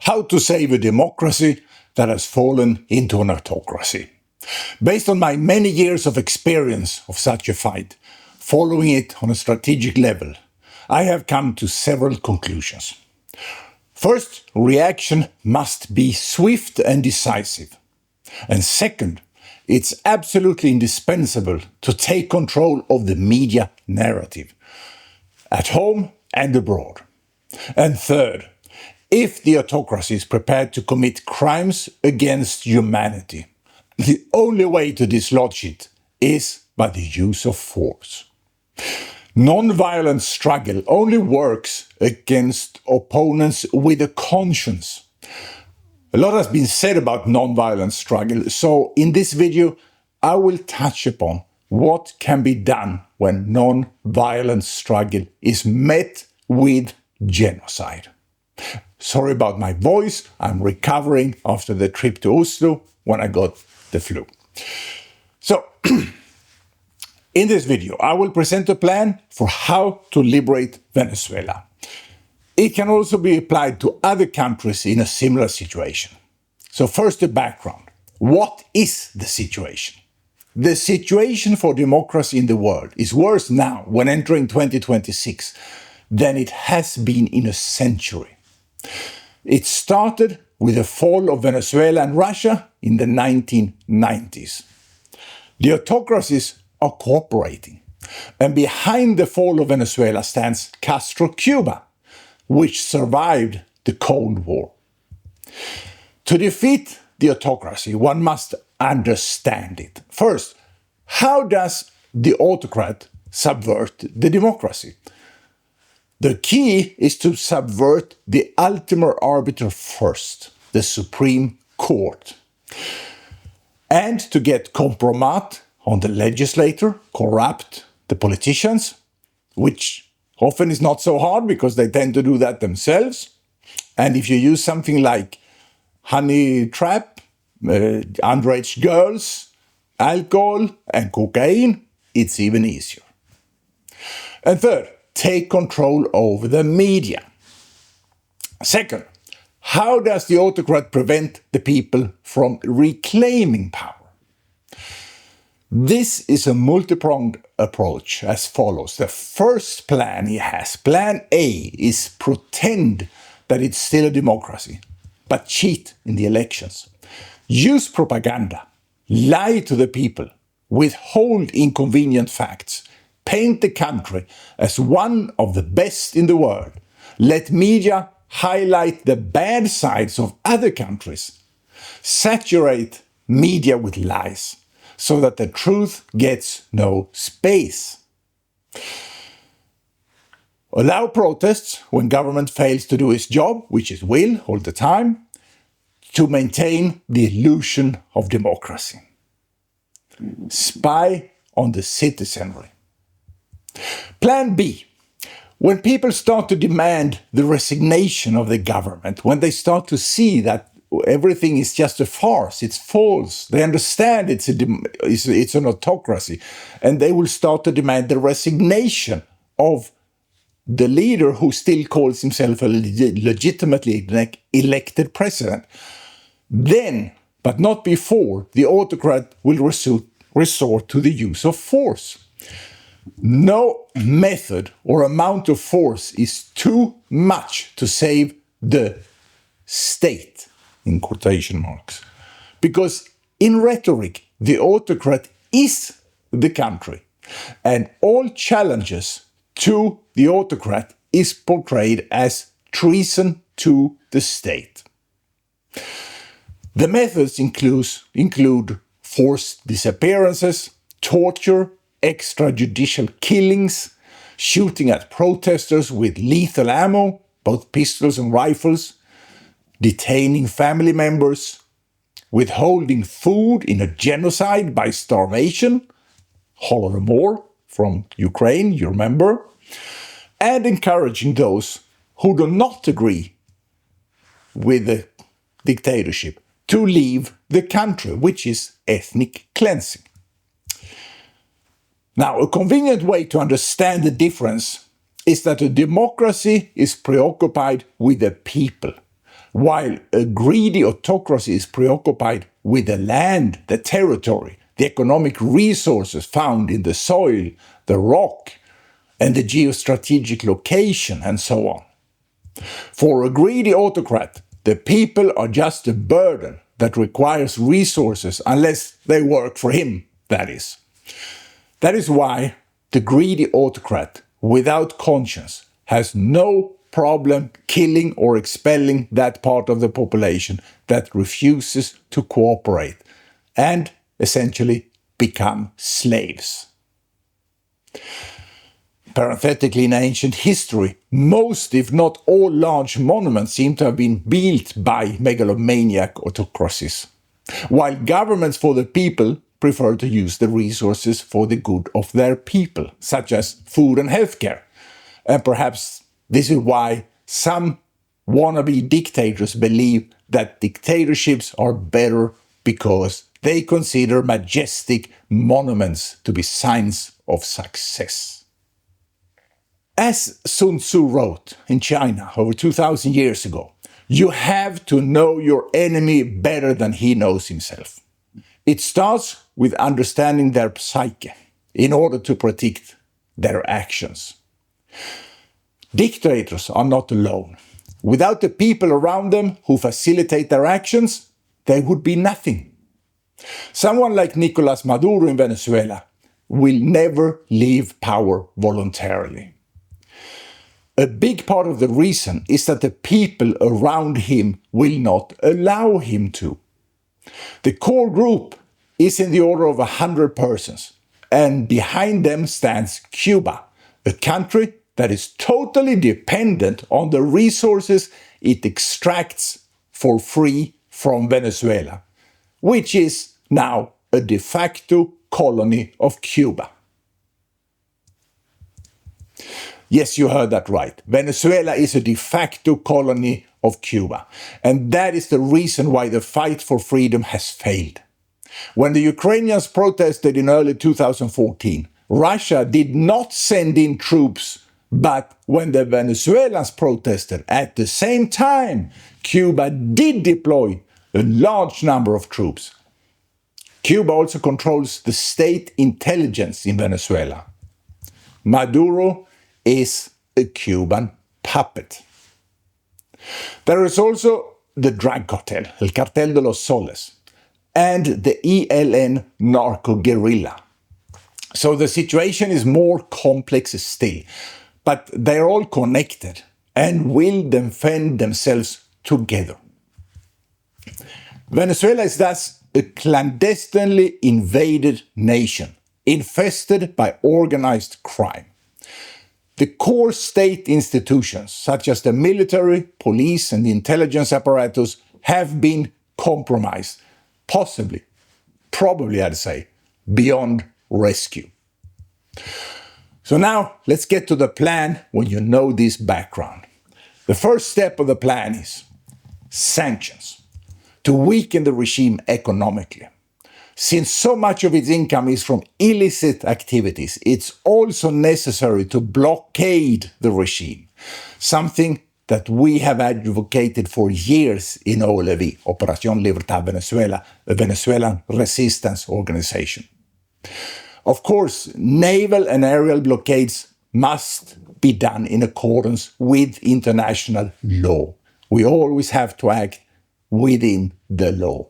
How to save a democracy that has fallen into an autocracy. Based on my many years of experience of such a fight, following it on a strategic level, I have come to several conclusions. First, reaction must be swift and decisive. And second, it's absolutely indispensable to take control of the media narrative, at home and abroad. And third, if the autocracy is prepared to commit crimes against humanity, the only way to dislodge it is by the use of force. Non-violent struggle only works against opponents with a conscience. A lot has been said about non-violent struggle, so in this video I will touch upon what can be done when non-violent struggle is met with genocide. Sorry about my voice, I'm recovering after the trip to Oslo when I got the flu. So, in this video I will present a plan for how to liberate Venezuela. It can also be applied to other countries in a similar situation. So first, the background. What is the situation? The situation for democracy in the world is worse now, when entering 2026, than it has been in a century. It started with the fall of Venezuela and Russia in the 1990s. The autocracies are cooperating, and behind the fall of Venezuela stands Castro Cuba, which survived the Cold War. To defeat the autocracy, one must understand it. First, how does the autocrat subvert the democracy? The key is to subvert the ultimate arbiter first, the Supreme Court, and to get compromat on the legislator, corrupt the politicians, which often is not so hard because they tend to do that themselves. And if you use something like honey trap, underage girls, alcohol and cocaine, it's even easier. And third, take control over the media. Second, how does the autocrat prevent the people from reclaiming power? This is a multi-pronged approach as follows. The first plan he has, plan A, is pretend that it's still a democracy, but cheat in the elections. Use propaganda, lie to the people, withhold inconvenient facts, paint the country as one of the best in the world. Let media highlight the bad sides of other countries. Saturate media with lies, so that the truth gets no space. Allow protests when government fails to do its job, which it will all the time, to maintain the illusion of democracy. Spy on the citizenry. Plan B. When people start to demand the resignation of the government, when they start to see that everything is just a farce, it's false, they understand it's an autocracy, and they will start to demand the resignation of the leader who still calls himself a legitimately elected president. Then, but not before, the autocrat will resort to the use of force. No method or amount of force is too much to save the state, in quotation marks. Because in rhetoric, the autocrat is the country, and all challenges to the autocrat is portrayed as treason to the state. The methods include forced disappearances, torture, extrajudicial killings, shooting at protesters with lethal ammo, both pistols and rifles, detaining family members, withholding food in a genocide by starvation, Holodomor from Ukraine, you remember, and encouraging those who do not agree with the dictatorship to leave the country, which is ethnic cleansing. Now, a convenient way to understand the difference is that a democracy is preoccupied with the people, while a greedy autocracy is preoccupied with the land, the territory, the economic resources found in the soil, the rock, and the geostrategic location, and so on. For a greedy autocrat, the people are just a burden that requires resources unless they work for him, that is. That is why the greedy autocrat, without conscience, has no problem killing or expelling that part of the population that refuses to cooperate and essentially become slaves. Parenthetically, in ancient history, most, if not all, large monuments seem to have been built by megalomaniac autocracies, while governments for the people prefer to use the resources for the good of their people, such as food and healthcare. And perhaps this is why some wannabe dictators believe that dictatorships are better because they consider majestic monuments to be signs of success. As Sun Tzu wrote in China over 2,000 years ago, you have to know your enemy better than he knows himself. It starts with understanding their psyche in order to predict their actions. Dictators are not alone. Without the people around them who facilitate their actions, they would be nothing. Someone like Nicolás Maduro in Venezuela will never leave power voluntarily. A big part of the reason is that the people around him will not allow him to. The core group is in the order of 100 persons, and behind them stands Cuba, a country that is totally dependent on the resources it extracts for free from Venezuela, which is now a de facto colony of Cuba. Yes, you heard that right. Venezuela is a de facto colony of Cuba, and that is the reason why the fight for freedom has failed. When the Ukrainians protested in early 2014, Russia did not send in troops, but when the Venezuelans protested at the same time, Cuba did deploy a large number of troops. Cuba also controls the state intelligence in Venezuela. Maduro is a Cuban puppet. There is also the drug cartel, El Cartel de los Soles, and the ELN narco-guerrilla. So the situation is more complex still, but they're all connected and will defend themselves together. Venezuela is thus a clandestinely invaded nation, infested by organized crime. The core state institutions, such as the military, police, and the intelligence apparatus, have been compromised, probably I'd say, beyond rescue. So now let's get to the plan when you know this background. The first step of the plan is sanctions, to weaken the regime economically. Since so much of its income is from illicit activities, it's also necessary to blockade the regime, something that we have advocated for years in OLV, Operación Libertad Venezuela, a Venezuelan resistance organization. Of course, naval and aerial blockades must be done in accordance with international law. We always have to act within the law.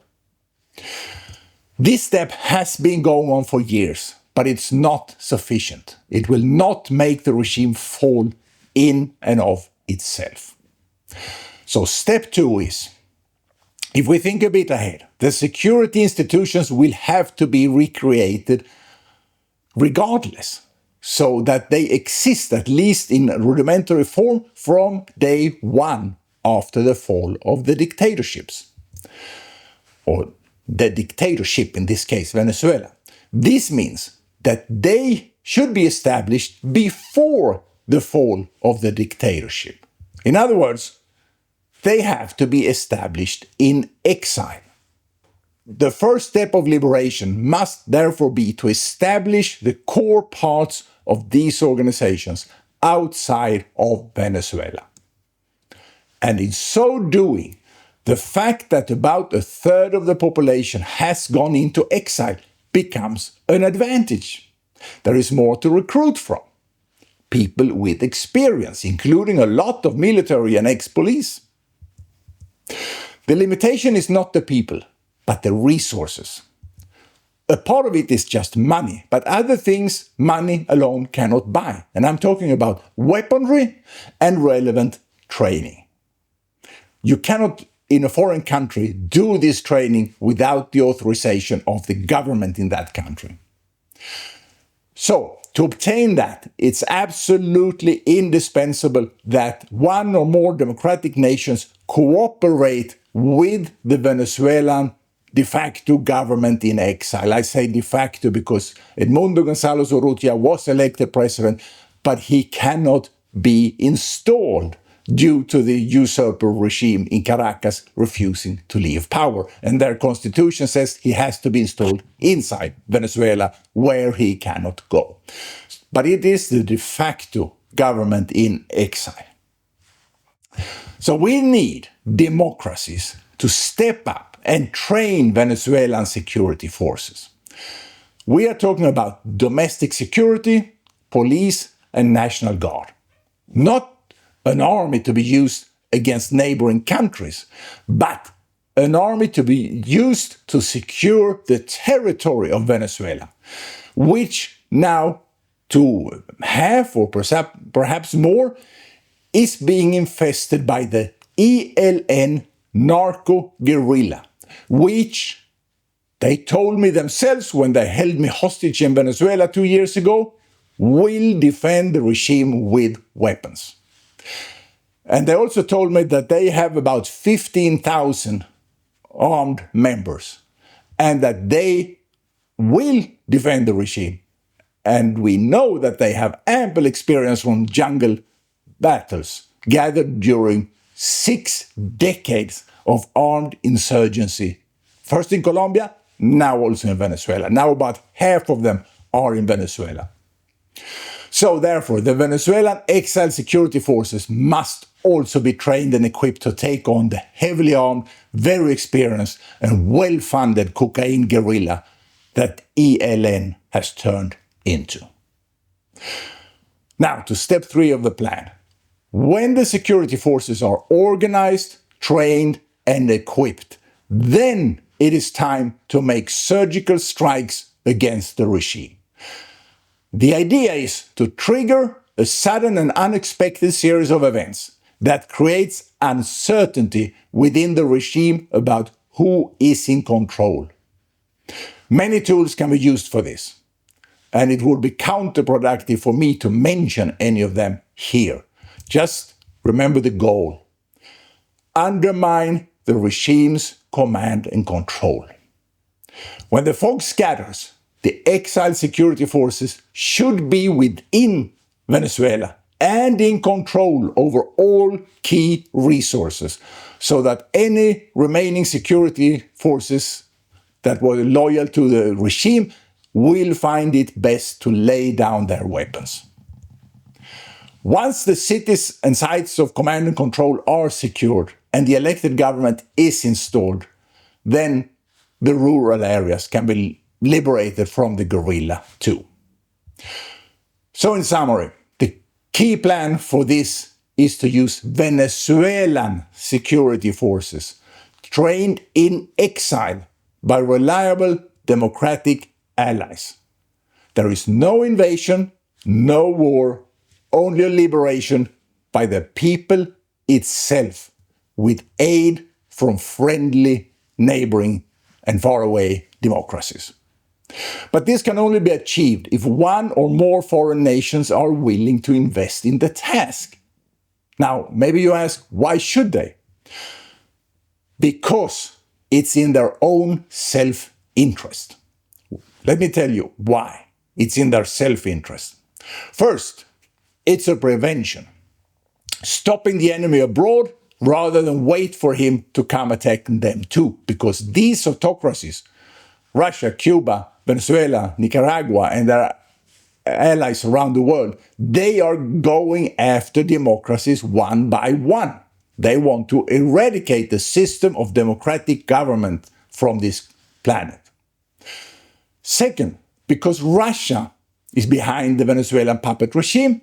This step has been going on for years, but it's not sufficient. It will not make the regime fall in and of itself. So step 2 is, if we think a bit ahead, the security institutions will have to be recreated regardless, so that they exist at least in rudimentary form from day one after the fall of the dictatorships, or the dictatorship, in this case, Venezuela. This means that they should be established before the fall of the dictatorship. In other words, they have to be established in exile. The first step of liberation must therefore be to establish the core parts of these organizations outside of Venezuela. And in so doing, the fact that about a third of the population has gone into exile becomes an advantage. There is more to recruit from. People with experience, including a lot of military and ex-police. The limitation is not the people, but the resources. A part of it is just money, but other things money alone cannot buy. And I'm talking about weaponry and relevant training. You cannot, in a foreign country, do this training without the authorization of the government in that country. So, to obtain that, it's absolutely indispensable that one or more democratic nations cooperate with the Venezuelan de facto government in exile. I say de facto because Edmundo González Urrutia was elected president, but he cannot be installed due to the usurper regime in Caracas refusing to leave power. And their constitution says he has to be installed inside Venezuela, where he cannot go. But it is the de facto government in exile. So we need democracies to step up and train Venezuelan security forces. We are talking about domestic security, police, and National Guard. Not an army to be used against neighboring countries, but an army to be used to secure the territory of Venezuela, which now, to half or perhaps more, is being infested by the ELN narco-guerrilla, which they told me themselves when they held me hostage in Venezuela 2 years ago, will defend the regime with weapons. And they also told me that they have about 15,000 armed members and that they will defend the regime. And we know that they have ample experience from jungle battles gathered during 6 decades of armed insurgency. First in Colombia, now also in Venezuela. Now about half of them are in Venezuela. So therefore, the Venezuelan exile security forces must also be trained and equipped to take on the heavily armed, very experienced and well-funded cocaine guerrilla that ELN has turned into. Now to step 3 of the plan. When the security forces are organized, trained and equipped, then it is time to make surgical strikes against the regime. The idea is to trigger a sudden and unexpected series of events that creates uncertainty within the regime about who is in control. Many tools can be used for this, and it would be counterproductive for me to mention any of them here. Just remember the goal. Undermine the regime's command and control. When the fog scatters, the exile security forces should be within Venezuela and in control over all key resources, so that any remaining security forces that were loyal to the regime will find it best to lay down their weapons. Once the cities and sites of command and control are secured and the elected government is installed, then the rural areas can be liberated from the guerrilla too. So in summary, the key plan for this is to use Venezuelan security forces trained in exile by reliable democratic allies. There is no invasion, no war, only a liberation by the people itself with aid from friendly, neighboring and faraway democracies. But this can only be achieved if one or more foreign nations are willing to invest in the task. Now, maybe you ask, why should they? Because it's in their own self-interest. Let me tell you why it's in their self-interest. First, it's a prevention. Stopping the enemy abroad rather than wait for him to come attack them too. Because these autocracies, Russia, Cuba, Venezuela, Nicaragua, and their allies around the world, they are going after democracies one by one. They want to eradicate the system of democratic government from this planet. Second, because Russia is behind the Venezuelan puppet regime,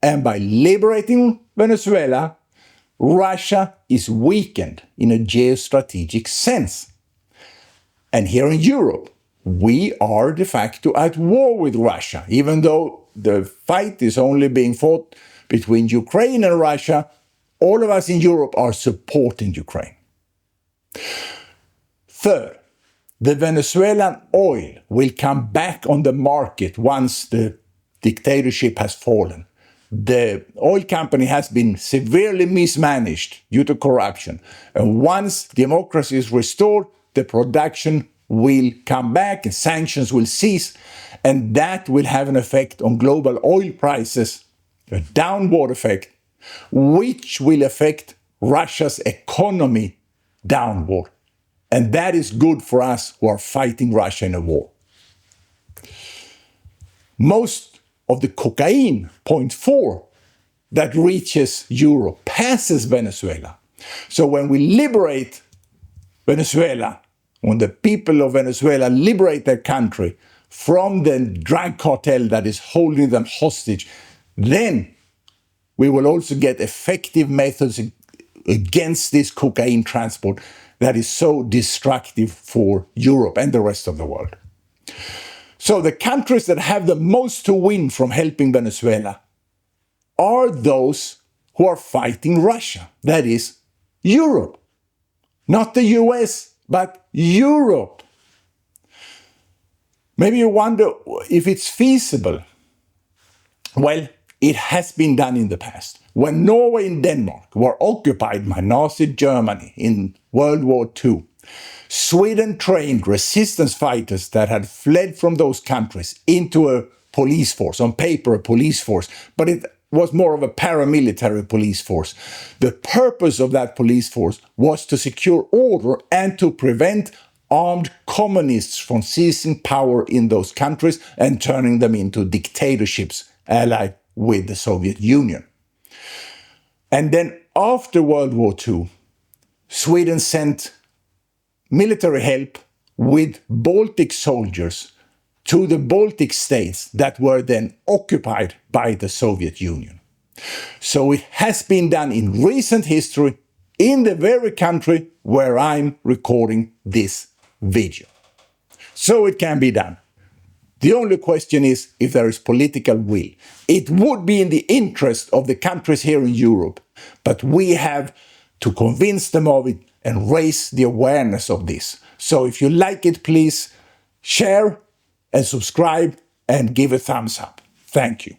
and by liberating Venezuela, Russia is weakened in a geostrategic sense. And here in Europe, we are de facto at war with Russia, even though the fight is only being fought between Ukraine and Russia. All of us in Europe are supporting Ukraine. Third, the Venezuelan oil will come back on the market once the dictatorship has fallen. The oil company has been severely mismanaged due to corruption. And once democracy is restored, the production will come back and sanctions will cease. And that will have an effect on global oil prices, a downward effect, which will affect Russia's economy downward. And that is good for us who are fighting Russia in a war. Most of the cocaine, 0.4, that reaches Europe passes Venezuela. So when we liberate Venezuela, when the people of Venezuela liberate their country from the drug cartel that is holding them hostage, then we will also get effective methods against this cocaine transport that is so destructive for Europe and the rest of the world. So the countries that have the most to win from helping Venezuela are those who are fighting Russia. That is Europe. Not the US, but Europe. Maybe you wonder if it's feasible. Well, it has been done in the past. When Norway and Denmark were occupied by Nazi Germany in World War II, Sweden trained resistance fighters that had fled from those countries into a police force, on paper a police force, but it was more of a paramilitary police force. The purpose of that police force was to secure order and to prevent armed communists from seizing power in those countries and turning them into dictatorships allied with the Soviet Union. And then after World War II, Sweden sent military help with Baltic soldiers to the Baltic states that were then occupied by the Soviet Union. So it has been done in recent history in the very country where I'm recording this video. So it can be done. The only question is if there is political will. It would be in the interest of the countries here in Europe, but we have to convince them of it and raise the awareness of this. So if you like it, please share and subscribe and give a thumbs up. Thank you.